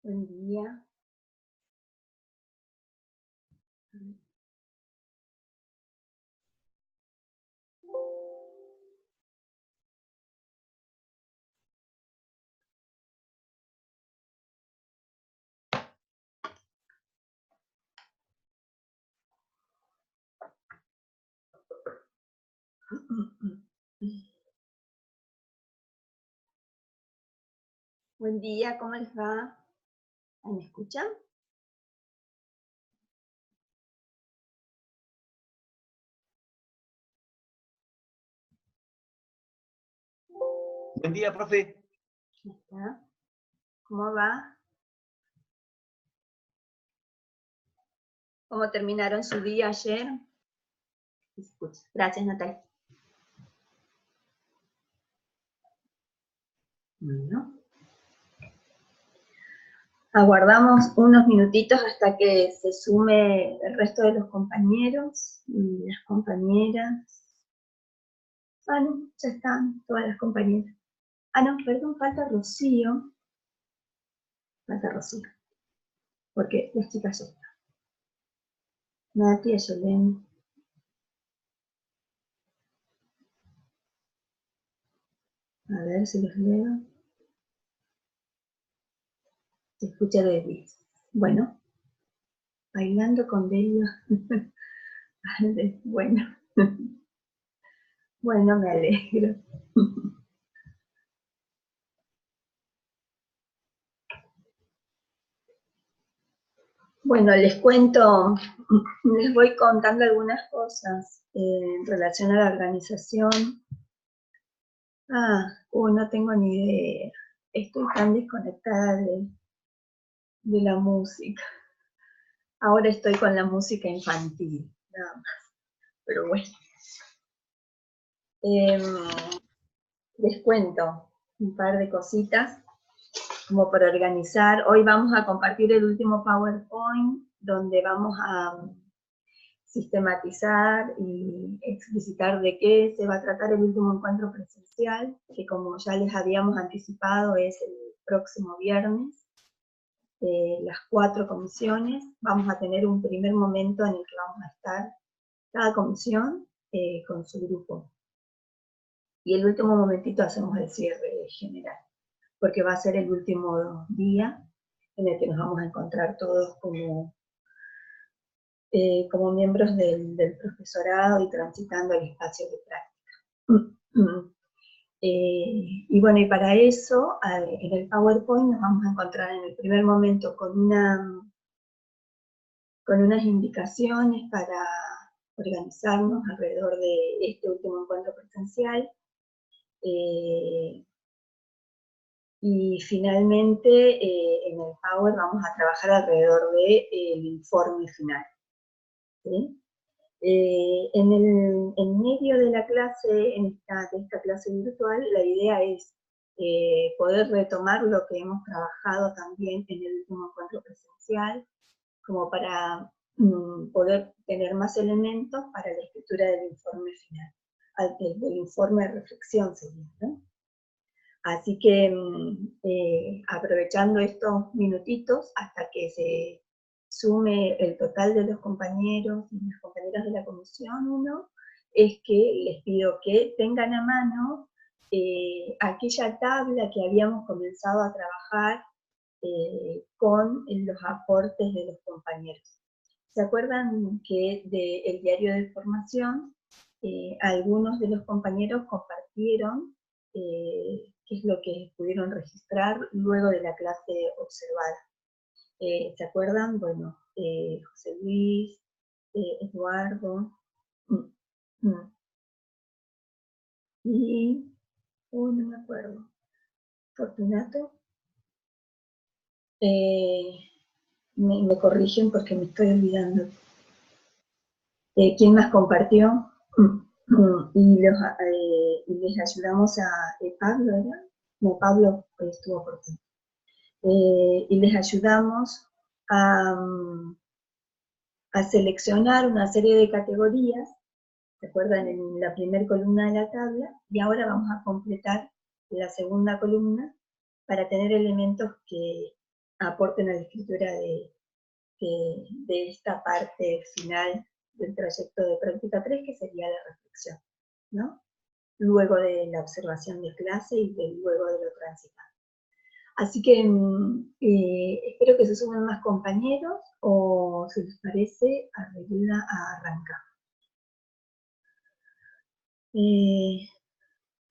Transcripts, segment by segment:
Buen día. Buen día, ¿cómo les va? ¿Me escuchan? Buen día, profe. ¿Está? ¿Cómo va? ¿Cómo terminaron su día ayer? Escucha. Gracias, Natalia. Bueno. Aguardamos unos minutitos hasta que se sume el resto de los compañeros y las compañeras. Ah, no, ya están todas las compañeras. Ah, no, perdón, falta Rocío. Falta Rocío. Porque las chicas ya están. Nati, Ayelén. A ver si los leo. Se escucha de 10. Bueno, bailando con Delia. Bueno, bueno, me alegro. Bueno, les cuento, les voy contando algunas cosas en relación a la organización. No tengo ni idea. Estoy tan desconectada de la música. Ahora estoy con la música infantil, nada más. Pero bueno. Les cuento un par de cositas como para organizar. Hoy vamos a compartir el último PowerPoint donde vamos a sistematizar y explicitar de qué se va a tratar el último encuentro presencial, que como ya les habíamos anticipado es el próximo viernes. Las 4 comisiones, vamos a tener un primer momento en el que vamos a estar cada comisión con su grupo. Y el último momentito hacemos el cierre general, porque va a ser el último día en el que nos vamos a encontrar todos como miembros del profesorado y transitando el espacio de práctica. Y bueno, y para eso, en el PowerPoint nos vamos a encontrar en el primer momento con unas indicaciones para organizarnos alrededor de este último encuentro presencial. Y finalmente, en el Power vamos a trabajar alrededor del informe final. ¿Sí? En medio de la clase, de esta clase virtual, la idea es poder retomar lo que hemos trabajado también en el último encuentro presencial, como para poder tener más elementos para la escritura del informe final, del informe de reflexión sería, ¿no? Así que aprovechando estos minutitos hasta que se sume el total de los compañeros y las compañeras de la Comisión 1, es que les pido que tengan a mano aquella tabla que habíamos comenzado a trabajar con los aportes de los compañeros. ¿Se acuerdan que del diario de formación algunos de los compañeros compartieron qué es lo que pudieron registrar luego de la clase observada? ¿Se acuerdan? Bueno, José Luis, Eduardo, y, no me acuerdo, Fortunato, me corrigen porque me estoy olvidando. ¿Quién más compartió? Y les ayudamos a Pablo, ¿era? No, Pablo estuvo por ti. Y les ayudamos a seleccionar una serie de categorías, ¿se acuerdan? En la primera columna de la tabla, y ahora vamos a completar la segunda columna para tener elementos que aporten a la escritura de esta parte final del trayecto de práctica 3, que sería la reflexión, ¿no? Luego de la observación de clase y luego de lo transitado. Así que espero que se sumen más compañeros, o si les parece, ayuda a arrancar.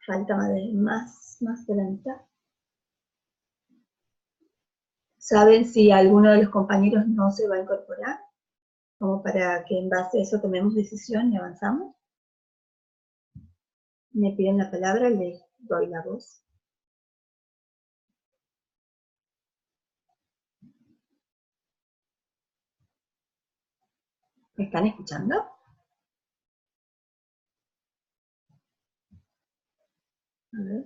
Falta más de la mitad. ¿Saben si alguno de los compañeros no se va a incorporar? Como para que en base a eso tomemos decisión y avanzamos. Me piden la palabra, les doy la voz. ¿Me están escuchando? A ver.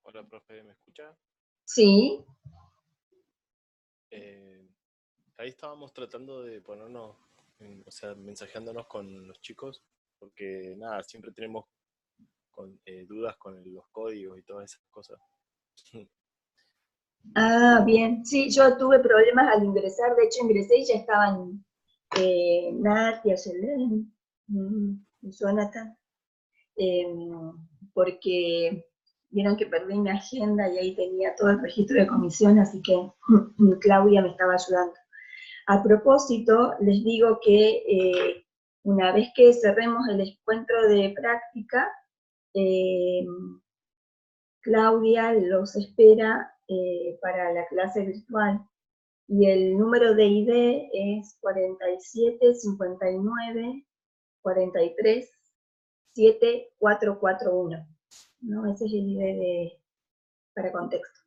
Hola, profe, ¿me escucha? Sí. Ahí estábamos tratando de ponernos, o sea, mensajeándonos con los chicos, porque nada, siempre tenemos dudas con los códigos y todas esas cosas. Ah, bien. Sí, yo tuve problemas al ingresar, de hecho ingresé y ya estaban Natia, Yelén, Jonathan, porque vieron que perdí mi agenda y ahí tenía todo el registro de comisión, así que Claudia me estaba ayudando. A propósito, les digo que una vez que cerremos el encuentro de práctica, Claudia los espera para la clase virtual, y el número de ID es 47 59 43 7441, ¿no? Ese es el ID para contexto.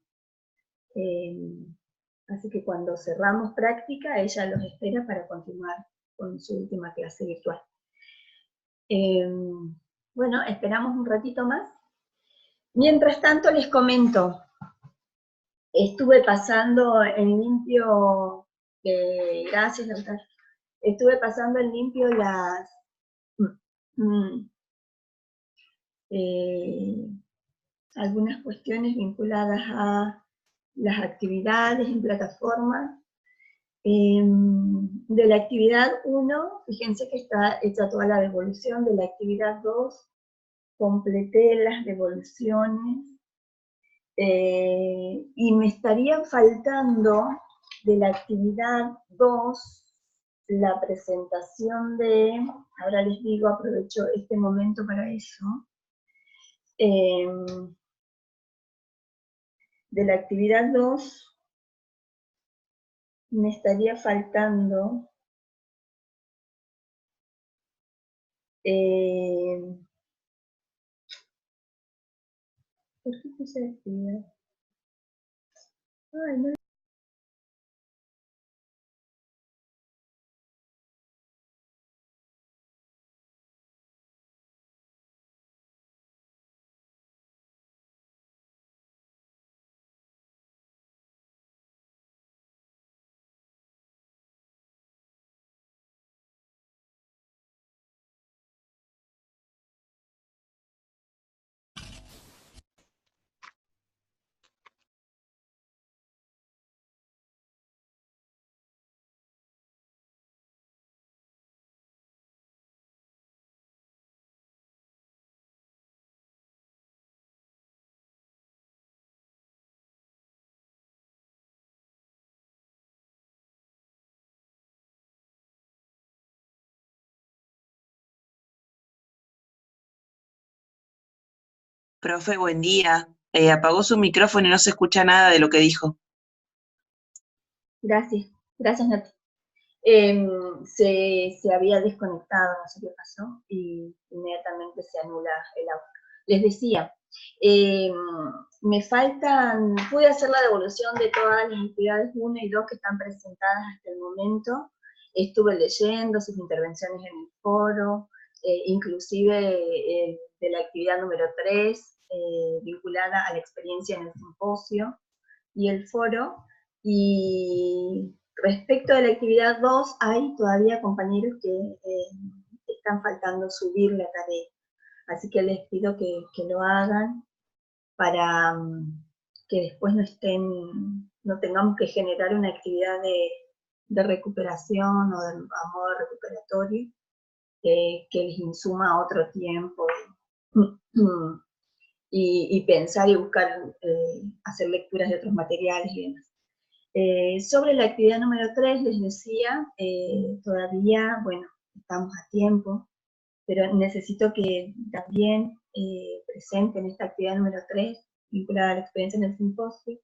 Así que cuando cerramos práctica, ella los espera para continuar con su última clase virtual. Bueno, esperamos un ratito más. Mientras tanto les comento, estuve pasando en limpio, gracias Lautaro, estuve pasando en limpio las algunas cuestiones vinculadas a las actividades en plataforma. De la actividad 1, fíjense que está hecha toda la devolución. De la actividad 2, completé las devoluciones. Y me estarían faltando de la actividad 2 la presentación de, ahora les digo, aprovecho este momento para eso, de la actividad 2 me estaría faltando ¿por qué puse actividad? Ay, no. Profe, buen día. Apagó su micrófono y no se escucha nada de lo que dijo. Gracias, Nati. Se había desconectado, no sé qué pasó, y inmediatamente se anula el audio. Les decía, me faltan, pude hacer la devolución de todas las actividades 1 y 2 que están presentadas hasta el momento. Estuve leyendo sus intervenciones en el foro, inclusive de la actividad número 3, vinculada a la experiencia en el simposio y el foro, y Respecto a la actividad 2, hay todavía compañeros que están faltando subir la tarea, así que les pido que lo hagan para que después no tengamos que generar una actividad de recuperación o de a modo recuperatorio que les insuma otro tiempo y pensar y buscar, hacer lecturas de otros materiales y demás. Sobre la actividad número 3, les decía, todavía, bueno, estamos a tiempo, pero necesito que también presenten esta actividad número 3, vinculada a la experiencia en el simposio,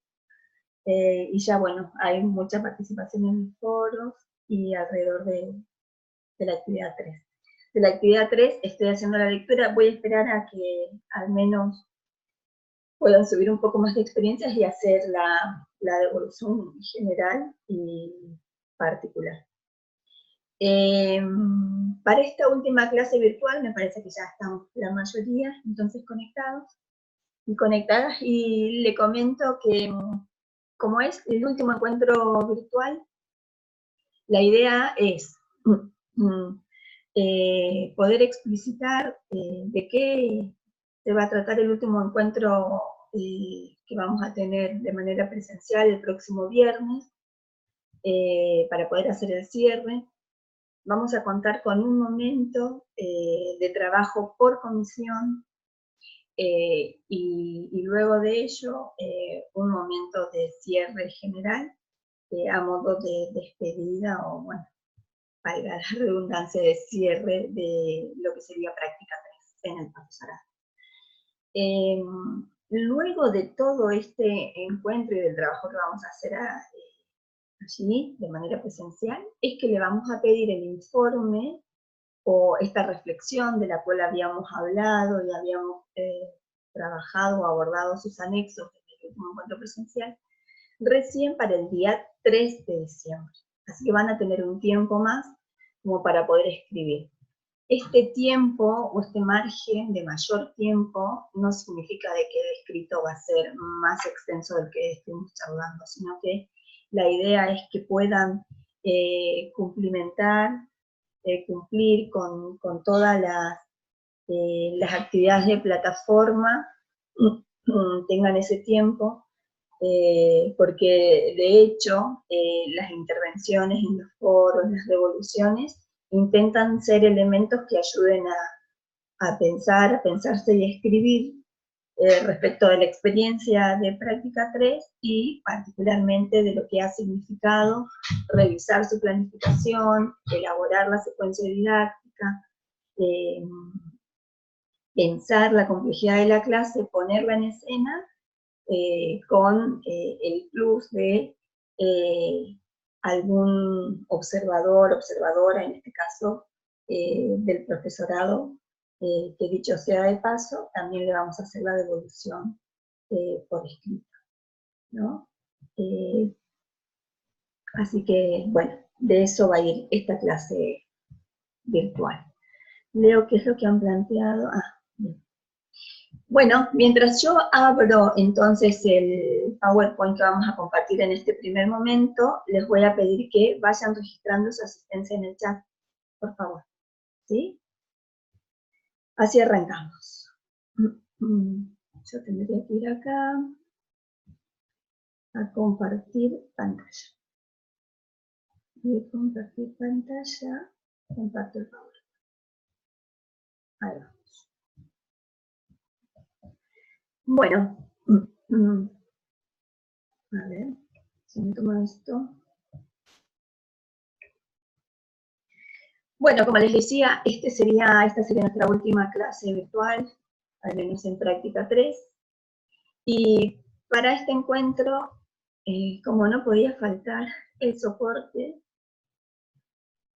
y ya, bueno, hay mucha participación en los foros y alrededor de la actividad 3. De la actividad 3 estoy haciendo la lectura, voy a esperar a que al menos puedan subir un poco más de experiencias y hacer la devolución general y particular. Para esta última clase virtual me parece que ya estamos la mayoría entonces conectados y conectadas, y le comento que como es el último encuentro virtual, la idea es poder explicitar de qué se va a tratar el último encuentro que vamos a tener de manera presencial el próximo viernes, para poder hacer el cierre. Vamos a contar con un momento de trabajo por comisión, y luego de ello un momento de cierre general, a modo de despedida, o bueno, valga la redundancia, de cierre de lo que sería práctica 3 en el profesorado. Luego de todo este encuentro y del trabajo que vamos a hacer allí, de manera presencial, es que le vamos a pedir el informe o esta reflexión de la cual habíamos hablado y habíamos trabajado o abordado sus anexos en el último encuentro presencial, recién para el día 3 de diciembre. Así que van a tener un tiempo más como para poder escribir. Este tiempo o este margen de mayor tiempo no significa de que el escrito va a ser más extenso del que estemos charlando, sino que la idea es que puedan cumplir con todas las actividades de plataforma, tengan ese tiempo, porque de hecho las intervenciones en los foros, las devoluciones, intentan ser elementos que ayuden a pensar, a pensarse y a escribir respecto de la experiencia de práctica 3 y particularmente de lo que ha significado revisar su planificación, elaborar la secuencia didáctica, pensar la complejidad de la clase, ponerla en escena, con el plus de algún observador, observadora, en este caso del profesorado, que dicho sea de paso, también le vamos a hacer la devolución por escrito, ¿no? Así que, bueno, de eso va a ir esta clase virtual. Leo qué es lo que han planteado. Bien. Bueno, mientras yo abro entonces el PowerPoint que vamos a compartir en este primer momento, les voy a pedir que vayan registrando su asistencia en el chat, por favor. ¿Sí? Así arrancamos. Yo tendría que ir acá a compartir pantalla. Y compartir pantalla, comparto el PowerPoint. Ahí vamos. Bueno, a ver, si me toma esto. Bueno, como les decía, esta sería nuestra última clase virtual, al menos en práctica 3. Y para este encuentro, como no podía faltar, el soporte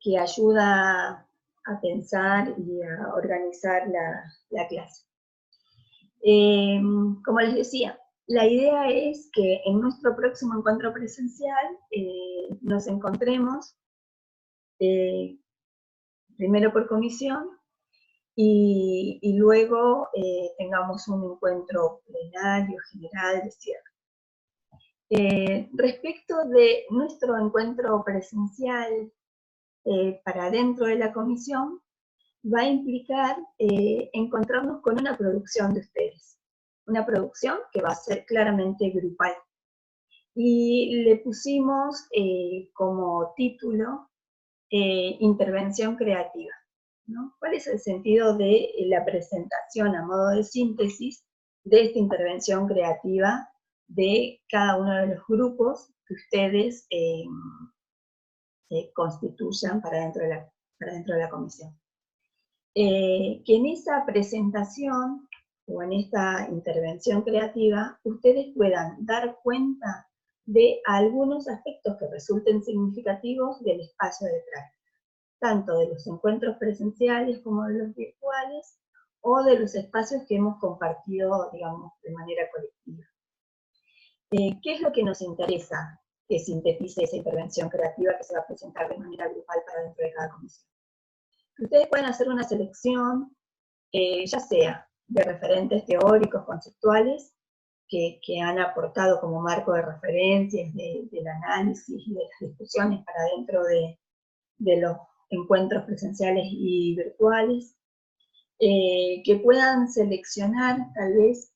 que ayuda a pensar y a organizar la clase. Como les decía, la idea es que en nuestro próximo encuentro presencial nos encontremos primero por comisión y luego tengamos un encuentro plenario general de cierre. Respecto de nuestro encuentro presencial para dentro de la comisión, va a implicar encontrarnos con una producción de ustedes. Una producción que va a ser claramente grupal. Y le pusimos como título intervención creativa, ¿no? ¿Cuál es el sentido de la presentación a modo de síntesis de esta intervención creativa de cada uno de los grupos que ustedes constituyan para dentro de la comisión? Que en esa presentación o en esta intervención creativa ustedes puedan dar cuenta de algunos aspectos que resulten significativos del espacio de práctica, tanto de los encuentros presenciales como de los virtuales, o de los espacios que hemos compartido, digamos, de manera colectiva. ¿Qué es lo que nos interesa que sintetice esa intervención creativa que se va a presentar de manera grupal para dentro de cada comisión? Ustedes pueden hacer una selección, ya sea de referentes teóricos, conceptuales, que han aportado como marco de referencias del análisis y de las discusiones para dentro de los encuentros presenciales y virtuales, que puedan seleccionar tal vez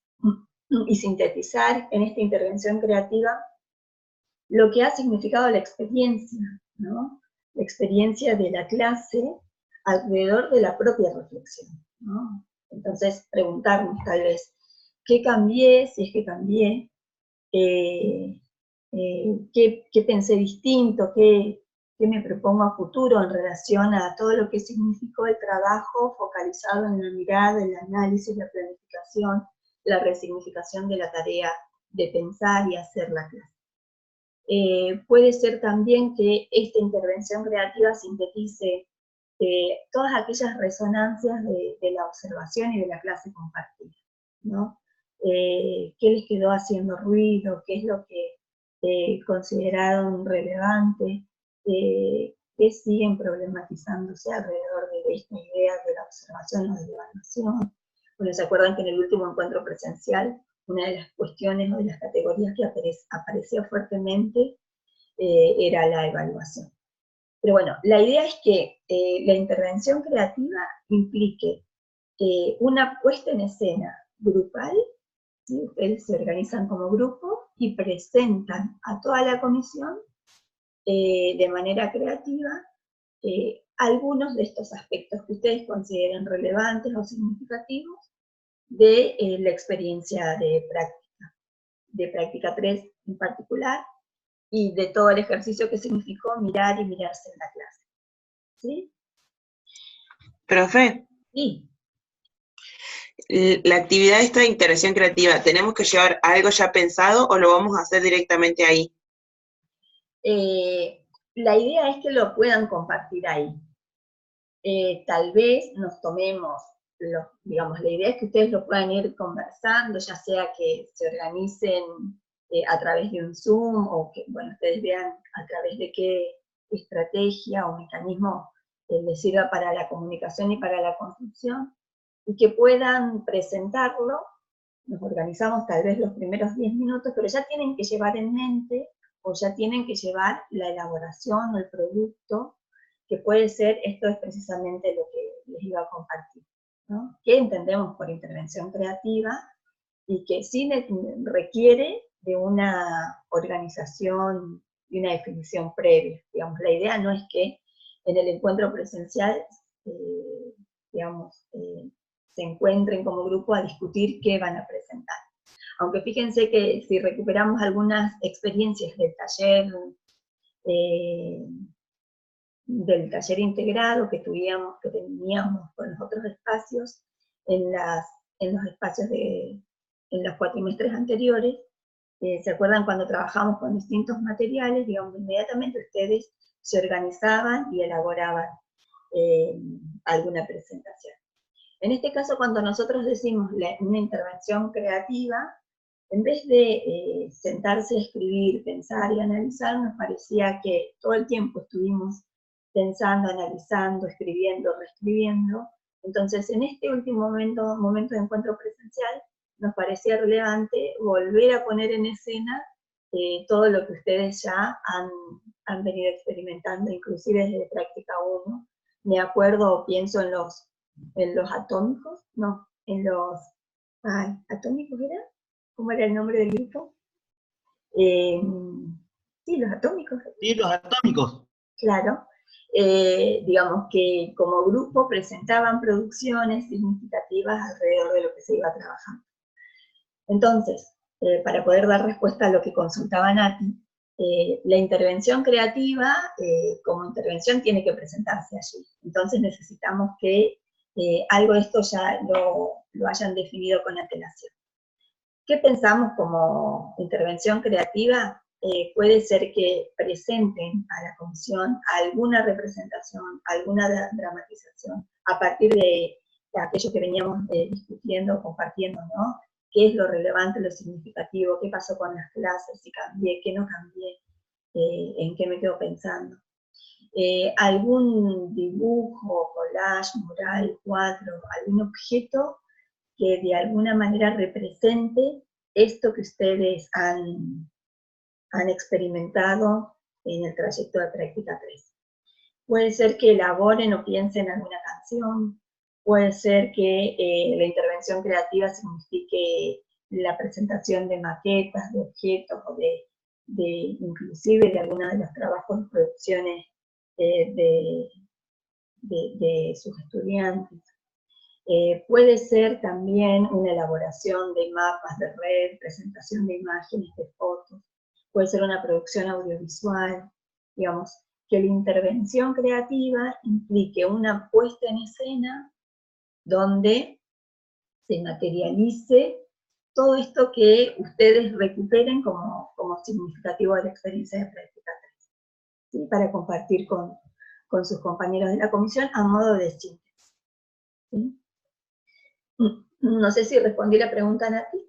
y sintetizar en esta intervención creativa lo que ha significado la experiencia, ¿no? La experiencia de la clase alrededor de la propia reflexión, ¿no? Entonces, preguntarnos tal vez, ¿qué cambié? Si es que cambié, ¿qué pensé distinto? ¿Qué me propongo a futuro en relación a todo lo que significó el trabajo focalizado en la mirada, el análisis, la planificación, la resignificación de la tarea de pensar y hacer la clase? Puede ser también que esta intervención creativa sintetice todas aquellas resonancias de la observación y de la clase compartida, ¿no? ¿Qué les quedó haciendo ruido? ¿Qué es lo que consideraron relevante? ¿Qué siguen problematizándose alrededor de esta idea de la observación o de la evaluación? Bueno, ¿se acuerdan que en el último encuentro presencial una de las cuestiones o de las categorías que apareció fuertemente era la evaluación? Pero bueno, la idea es que la intervención creativa implique una puesta en escena grupal, ¿sí? Ustedes se organizan como grupo y presentan a toda la comisión de manera creativa algunos de estos aspectos que ustedes consideren relevantes o significativos de la experiencia de práctica 3 en particular, y de todo el ejercicio que significó mirar y mirarse en la clase. ¿Sí? Profe, Sí. la actividad esta de intervención creativa, ¿tenemos que llevar algo ya pensado o lo vamos a hacer directamente ahí? La idea es que lo puedan compartir ahí. Tal vez nos tomemos, digamos, la idea es que ustedes lo puedan ir conversando, ya sea que se organicen a través de un Zoom, o que, bueno, ustedes vean a través de qué estrategia o mecanismo les sirva para la comunicación y para la construcción, y que puedan presentarlo. Nos organizamos tal vez los primeros 10 minutos, pero ya tienen que llevar en mente, o ya tienen que llevar la elaboración o el producto, que puede ser, esto es precisamente lo que les iba a compartir, ¿no? ¿Qué entendemos por intervención creativa? Y que sí requiere de una organización y una definición previa. Digamos, la idea no es que en el encuentro presencial, digamos, se encuentren como grupo a discutir qué van a presentar. Aunque fíjense que si recuperamos algunas experiencias del taller integrado que teníamos con los otros espacios, en los espacios en los cuatrimestres anteriores, ¿se acuerdan cuando trabajamos con distintos materiales? Digamos, inmediatamente ustedes se organizaban y elaboraban alguna presentación. En este caso, cuando nosotros decimos una intervención creativa, en vez de sentarse a escribir, pensar y analizar, nos parecía que todo el tiempo estuvimos pensando, analizando, escribiendo, reescribiendo. Entonces, en este último momento de encuentro presencial, nos parecía relevante volver a poner en escena todo lo que ustedes ya han venido experimentando, inclusive desde práctica 1. Me acuerdo o pienso en los atómicos, no, en los, ¿atómicos era? ¿Cómo era el nombre del grupo? Sí, los atómicos. Sí, los atómicos. Claro. Digamos que como grupo presentaban producciones significativas alrededor de lo que se iba trabajando. Entonces, para poder dar respuesta a lo que consultaba Nati, la intervención creativa, como intervención, tiene que presentarse allí. Entonces necesitamos que algo de esto ya lo hayan definido con antelación. ¿Qué pensamos como intervención creativa? Puede ser que presenten a la comisión alguna representación, alguna dramatización, a partir de aquello que veníamos discutiendo, compartiendo, ¿no? ¿Qué es lo relevante, lo significativo? ¿Qué pasó con las clases? ¿Si cambié? ¿Qué no cambié? ¿En qué me quedo pensando? Algún dibujo, collage, mural, cuadro, algún objeto que de alguna manera represente esto que ustedes han experimentado en el trayecto de práctica 3. Puede ser que elaboren o piensen en alguna canción, puede ser que la intervención creativa signifique la presentación de maquetas, de objetos, o de inclusive de algunos de los trabajos de producciones de sus estudiantes. Puede ser también una elaboración de mapas de red, presentación de imágenes, de fotos, puede ser una producción audiovisual, digamos, que la intervención creativa implique una puesta en escena donde se materialice todo esto que ustedes recuperen como significativo de la experiencia de práctica 3, ¿sí? Para compartir con sus compañeros de la comisión a modo de síntesis, ¿sí? No sé si respondí la pregunta, Nati.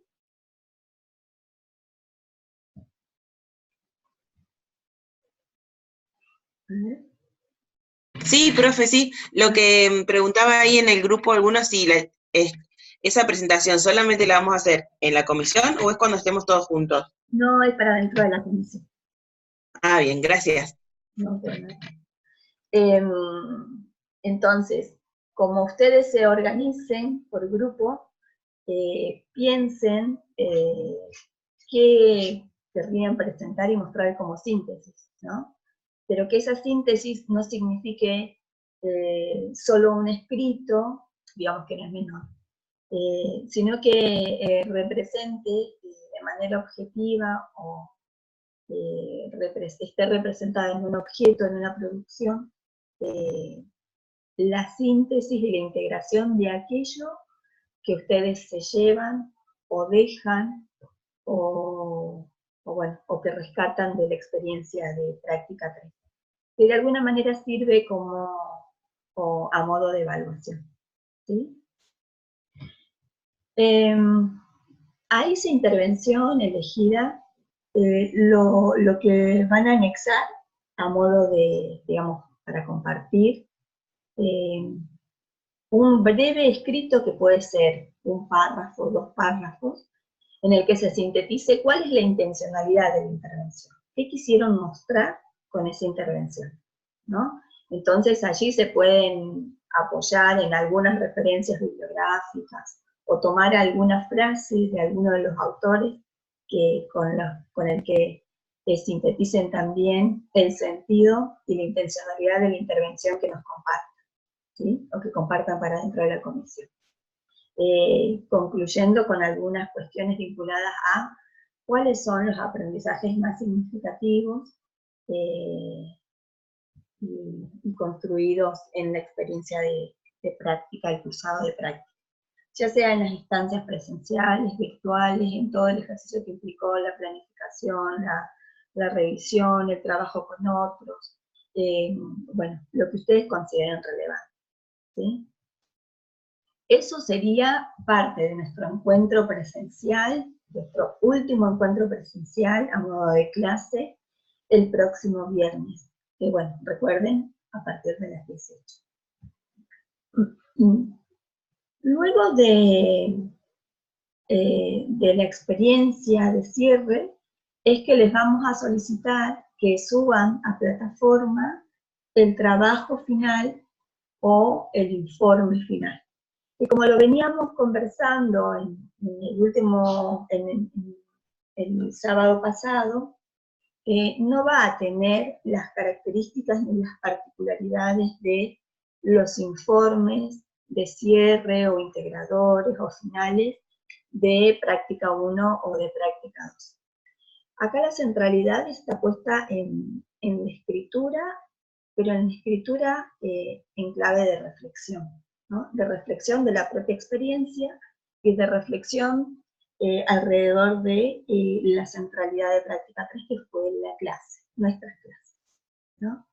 Sí, profe, sí. Lo que preguntaba ahí en el grupo algunos, si esa presentación solamente la vamos a hacer en la comisión o es cuando estemos todos juntos. No, es para dentro de la comisión. Ah, bien, gracias. No, bueno. Entonces, como ustedes se organicen por grupo, piensen qué querrían presentar y mostrar como síntesis, ¿no? Pero que esa síntesis no signifique solo un escrito, digamos que no es menor, sino que represente de manera objetiva o esté representada en un objeto, en una producción, la síntesis y la integración de aquello que ustedes se llevan o dejan o que rescatan de la experiencia de práctica 3, que de alguna manera sirve a modo de evaluación, ¿sí? A esa intervención elegida, lo que van a anexar a modo de, digamos, para compartir, un breve escrito que puede ser un párrafo, 2 párrafos, en el que se sintetice cuál es la intencionalidad de la intervención, qué quisieron mostrar con esa intervención, ¿no? Entonces allí se pueden apoyar en algunas referencias bibliográficas o tomar alguna frase de alguno de los autores con el que sinteticen también el sentido y la intencionalidad de la intervención que nos compartan, ¿sí? O que compartan para dentro de la comisión. Concluyendo con algunas cuestiones vinculadas a cuáles son los aprendizajes más significativos y construidos en la experiencia de práctica, el cursado de práctica, ya sea en las instancias presenciales, virtuales, en todo el ejercicio que implicó la planificación, la revisión, el trabajo con otros, bueno, lo que ustedes consideren relevante, ¿sí? Eso sería parte de nuestro encuentro presencial, nuestro último encuentro presencial a modo de clase, el próximo viernes. Que bueno, recuerden, a partir de las 18. Luego de la experiencia de cierre, es que les vamos a solicitar que suban a plataforma el trabajo final o el informe final. Y como lo veníamos conversando el sábado pasado, no va a tener las características ni las particularidades de los informes de cierre o integradores o finales de práctica 1 o de práctica 2. Acá la centralidad está puesta en la escritura, pero en la escritura en clave de reflexión, ¿no? De reflexión de la propia experiencia y de reflexión alrededor de la centralidad de práctica 3, que fue la clase, nuestras clases, ¿no?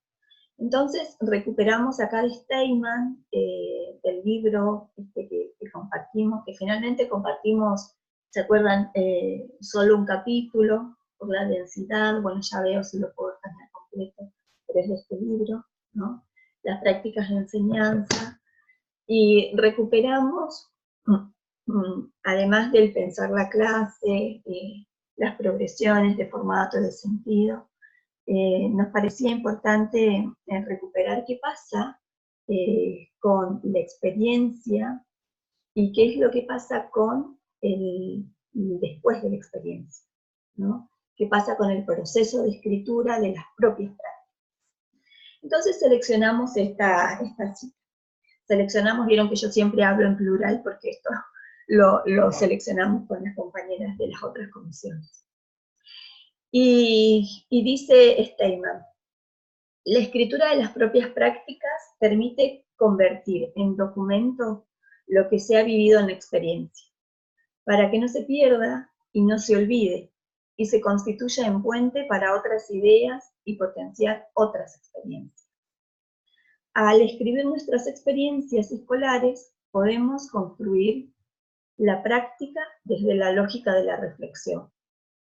Entonces, recuperamos acá de Steinman, del libro que compartimos, que finalmente compartimos, ¿se acuerdan? Solo un capítulo, por la densidad, bueno, ya veo si lo puedo cambiar completo, pero es de este libro, ¿no? Las prácticas de enseñanza, y recuperamos, además del pensar la clase, las progresiones de formato, de sentido, nos parecía importante recuperar qué pasa con la experiencia y qué es lo que pasa con el después de la experiencia, ¿no? Qué pasa con el proceso de escritura de las propias prácticas. Entonces seleccionamos esta cita. Seleccionamos, vieron que yo siempre hablo en plural porque esto lo seleccionamos con las compañeras de las otras comisiones. Y dice Steinman, la escritura de las propias prácticas permite convertir en documento lo que se ha vivido en la experiencia, para que no se pierda y no se olvide, y se constituya en puente para otras ideas y potenciar otras experiencias. Al escribir nuestras experiencias escolares, podemos construir la práctica desde la lógica de la reflexión,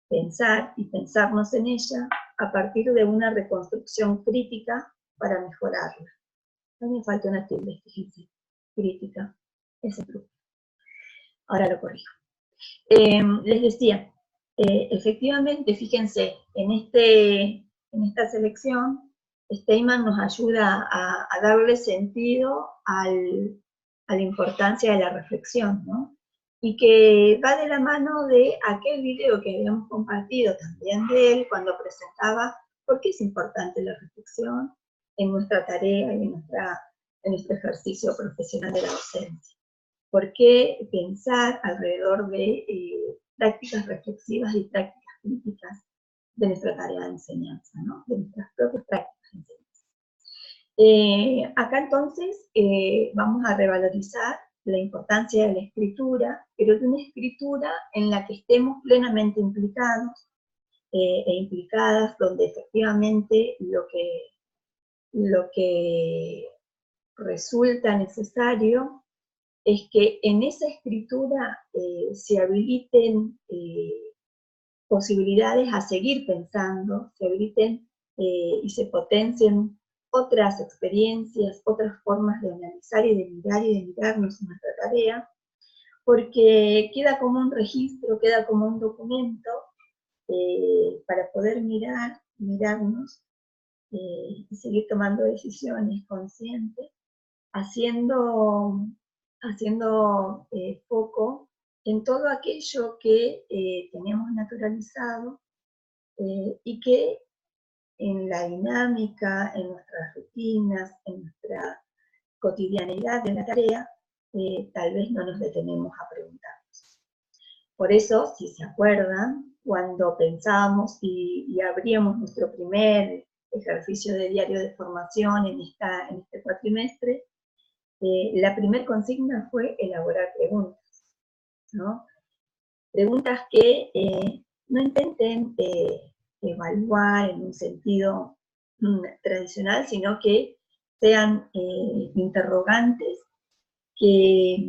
pensar y pensarnos en ella a partir de una reconstrucción crítica para mejorarla. También falta una tilde, fíjense, crítica, ese truco. Ahora lo corrijo. Les decía, efectivamente, fíjense, en esta selección, Steinman nos ayuda a darle sentido a la importancia de la reflexión, ¿no? Y que va de la mano de aquel video que habíamos compartido también de él, cuando presentaba por qué es importante la reflexión en nuestra tarea y en nuestro ejercicio profesional de la docencia. ¿Por qué pensar alrededor de prácticas reflexivas y prácticas críticas de nuestra tarea de enseñanza, ¿no? De nuestras propias prácticas de enseñanza? Acá entonces vamos a revalorizar la importancia de la escritura, pero de una escritura en la que estemos plenamente implicados e implicadas, donde efectivamente lo que resulta necesario es que en esa escritura se habiliten posibilidades a seguir pensando, se habiliten y se potencien otras experiencias, otras formas de analizar y de mirarnos en nuestra tarea, porque queda como un registro, queda como un documento para poder mirarnos y seguir tomando decisiones conscientes, haciendo foco en todo aquello que tenemos naturalizado y que en la dinámica, en nuestras rutinas, en nuestra cotidianidad de la tarea, tal vez no nos detenemos a preguntarnos. Por eso, si se acuerdan, cuando pensábamos y abríamos nuestro primer ejercicio de diario de formación en este cuatrimestre, la primera consigna fue elaborar preguntas, ¿no? Preguntas que no intenten evaluar en un sentido tradicional, sino que sean interrogantes que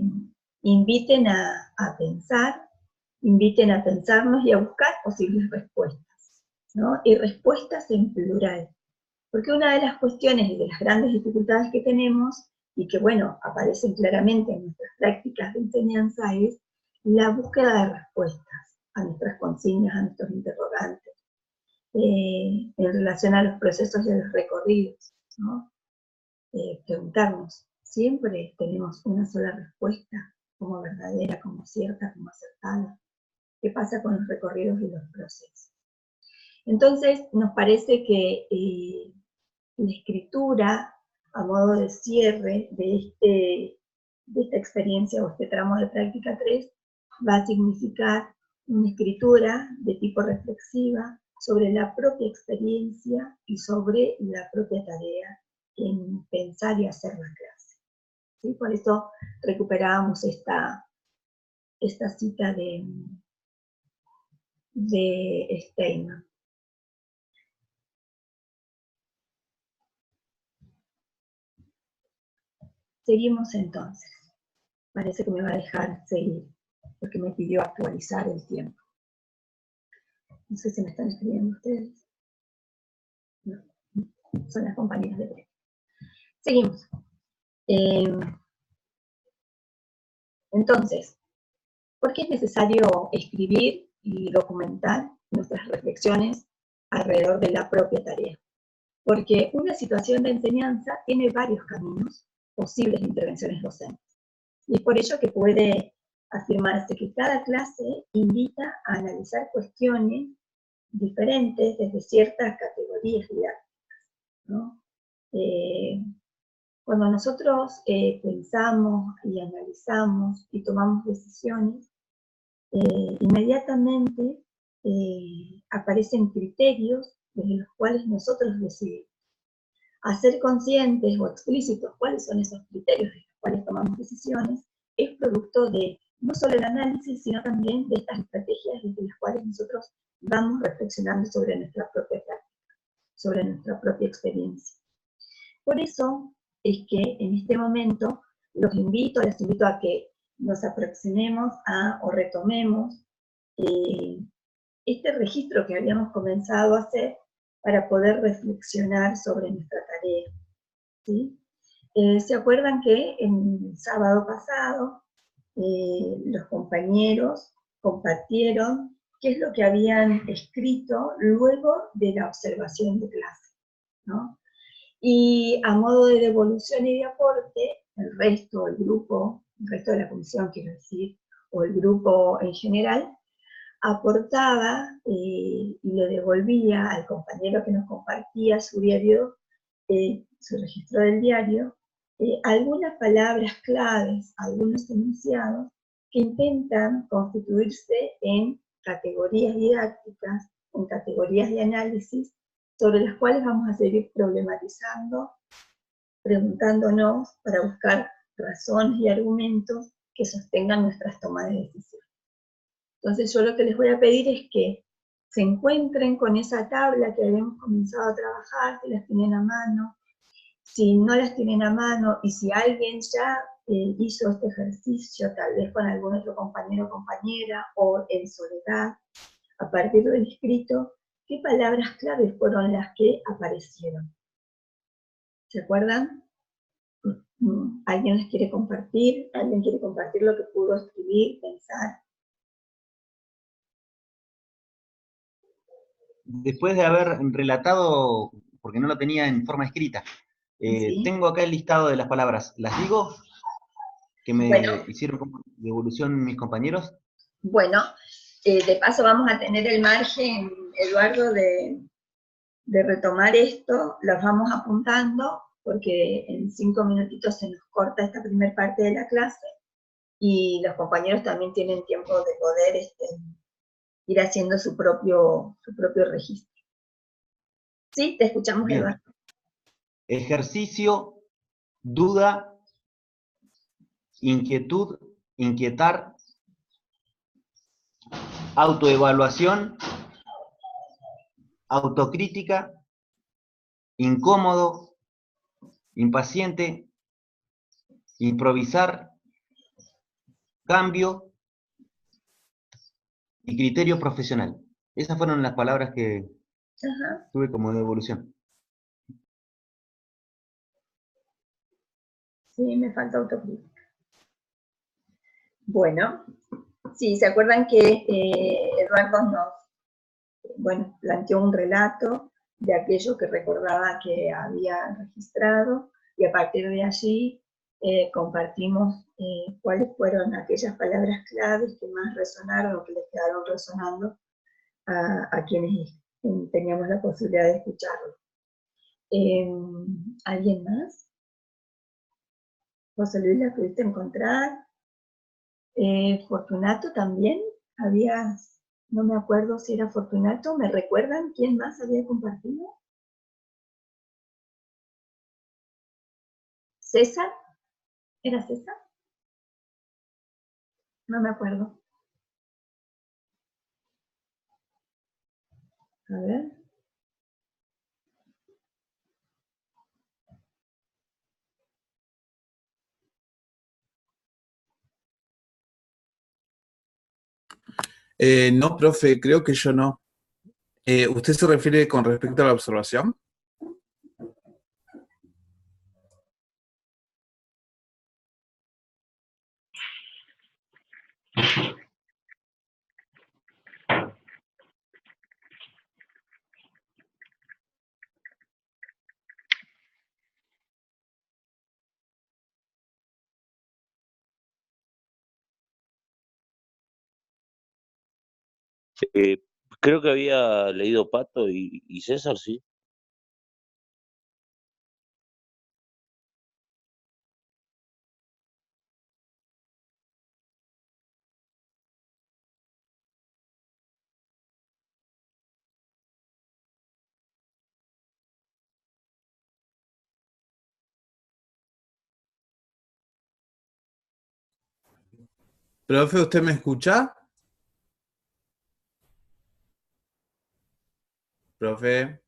inviten a pensar, inviten a pensarnos y a buscar posibles respuestas, ¿no? Y respuestas en plural. Porque una de las cuestiones y de las grandes dificultades que tenemos, y que, bueno, aparecen claramente en nuestras prácticas de enseñanza, es la búsqueda de respuestas a nuestras consignas, a nuestros interrogantes, en relación a los procesos y a los recorridos, ¿no? Preguntarnos, ¿siempre tenemos una sola respuesta como verdadera, como cierta, como acertada? ¿Qué pasa con los recorridos y los procesos? Entonces, nos parece que la escritura, a modo de cierre de esta experiencia o este tramo de práctica 3, va a significar una escritura de tipo reflexiva sobre la propia experiencia y sobre la propia tarea en pensar y hacer la clase. ¿Sí? Por eso recuperábamos esta cita de Steinman. Seguimos entonces. Parece que me va a dejar seguir, porque me pidió actualizar el tiempo. No sé si me están escribiendo ustedes. No, son las compañeras de pre. Seguimos. Entonces, ¿por qué es necesario escribir y documentar nuestras reflexiones alrededor de la propia tarea? Porque una situación de enseñanza tiene varios caminos posibles de intervenciones docentes. Y es por ello que puede afirmarse que cada clase invita a analizar cuestiones diferentes desde ciertas categorías didácticas, ¿no? Cuando nosotros pensamos y analizamos y tomamos decisiones, inmediatamente aparecen criterios desde los cuales nosotros decidimos. Hacer conscientes o explícitos cuáles son esos criterios desde los cuales tomamos decisiones es producto de no solo el análisis, sino también de estas estrategias desde las cuales nosotros vamos reflexionando sobre nuestra propia práctica, sobre nuestra propia experiencia. Por eso es que en este momento les invito a que nos aproximemos o retomemos este registro que habíamos comenzado a hacer para poder reflexionar sobre nuestra tarea. ¿Sí? ¿Se acuerdan que el sábado pasado los compañeros compartieron qué es lo que habían escrito luego de la observación de clase, ¿no? Y a modo de devolución y de aporte, el resto de la comisión, quiero decir, o el grupo en general, aportaba y le devolvía al compañero que nos compartía su diario, su registro del diario, algunas palabras claves, algunos enunciados que intentan constituirse en categorías didácticas, en categorías de análisis, sobre las cuales vamos a seguir problematizando, preguntándonos para buscar razones y argumentos que sostengan nuestras tomas de decisión. Entonces yo lo que les voy a pedir es que se encuentren con esa tabla que habíamos comenzado a trabajar, si las tienen a mano. Si no las tienen a mano y si alguien ya hizo este ejercicio, tal vez con algún otro compañero o compañera, o en soledad, a partir del escrito, ¿qué palabras claves fueron las que aparecieron? ¿Se acuerdan? ¿Alguien les quiere compartir? ¿Alguien quiere compartir lo que pudo escribir, pensar? Después de haber relatado, porque no lo tenía en forma escrita, ¿Sí? tengo acá el listado de las palabras. ¿Las digo? Que me hicieron como devolución mis compañeros. Bueno, de paso vamos a tener el margen, Eduardo, de retomar esto, los vamos apuntando, porque en 5 minutitos se nos corta esta primera parte de la clase, y los compañeros también tienen tiempo de poder ir haciendo su propio registro. ¿Sí? Te escuchamos, Bien. Eduardo. Ejercicio, duda, inquietud, inquietar, autoevaluación, autocrítica, incómodo, impaciente, improvisar, cambio y criterio profesional. Esas fueron las palabras que tuve como devolución. Sí, me falta autocrítica. Bueno, sí, ¿se acuerdan que Eduardo bueno, planteó un relato de aquello que recordaba que había registrado, y a partir de allí compartimos cuáles fueron aquellas palabras claves que más resonaron o que les quedaron resonando a quienes teníamos la posibilidad de escucharlo. ¿Alguien más? José Luis, ¿la pudiste encontrar? Fortunato también, no me acuerdo si era Fortunato, ¿me recuerdan quién más había compartido? ¿César? ¿Era César? No me acuerdo. A ver. No, profe, creo que yo no. ¿Usted se refiere con respecto a la observación? Creo que había leído Pato y César, sí. Profe, ¿usted me escucha? Profe.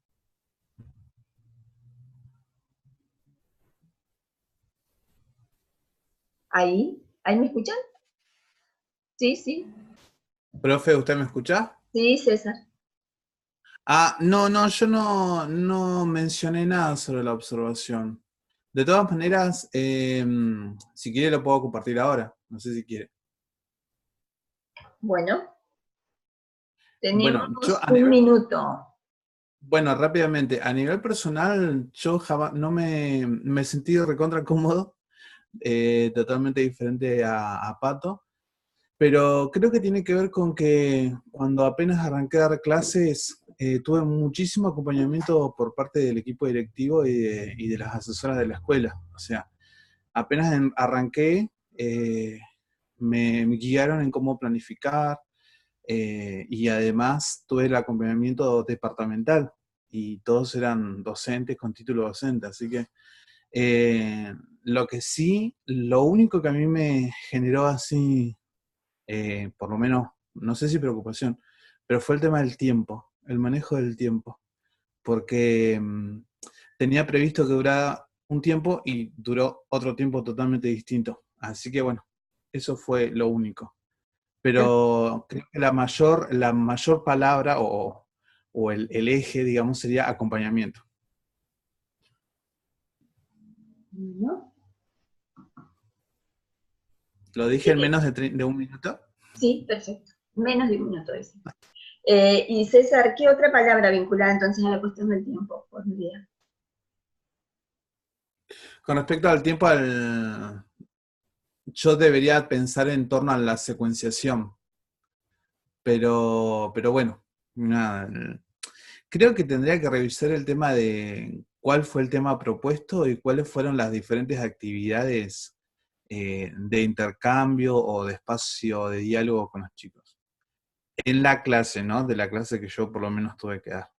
¿Ahí me escuchan? Sí, sí. Profe, ¿usted me escucha? Sí, César. No, yo no mencioné nada sobre la observación. De todas maneras, si quiere lo puedo compartir ahora. No sé si quiere. Bueno, tenemos Bueno, yo un minuto. Bueno, rápidamente, a nivel personal, yo no me he sentido recontra cómodo, totalmente diferente a Pato, pero creo que tiene que ver con que cuando apenas arranqué a dar clases, tuve muchísimo acompañamiento por parte del equipo directivo y de las asesoras de la escuela. O sea, apenas arranqué, me guiaron en cómo planificar, y además tuve el acompañamiento departamental y todos eran docentes con título docente, así que lo único que a mí me generó así, por lo menos, no sé si preocupación, pero fue el tema del tiempo, el manejo del tiempo, porque tenía previsto que durara un tiempo y duró otro tiempo totalmente distinto, así que bueno, eso fue lo único. Pero creo que la mayor palabra o el eje, digamos, sería acompañamiento. ¿No? ¿Lo dije en menos de un minuto? Sí, perfecto. Menos de un minuto ese. Y César, ¿qué otra palabra vinculada entonces a la cuestión del tiempo por día? Con respecto al tiempo, yo debería pensar en torno a la secuenciación. Pero bueno, nada. Creo que tendría que revisar el tema de cuál fue el tema propuesto y cuáles fueron las diferentes actividades de intercambio o de espacio de diálogo con los chicos. En la clase, ¿no? De la clase que yo por lo menos tuve que dar.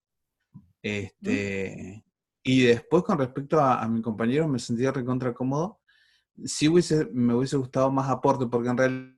Y después con respecto a mi compañero me sentía recontra cómodo. Sí me hubiese gustado más aporte, porque en realidad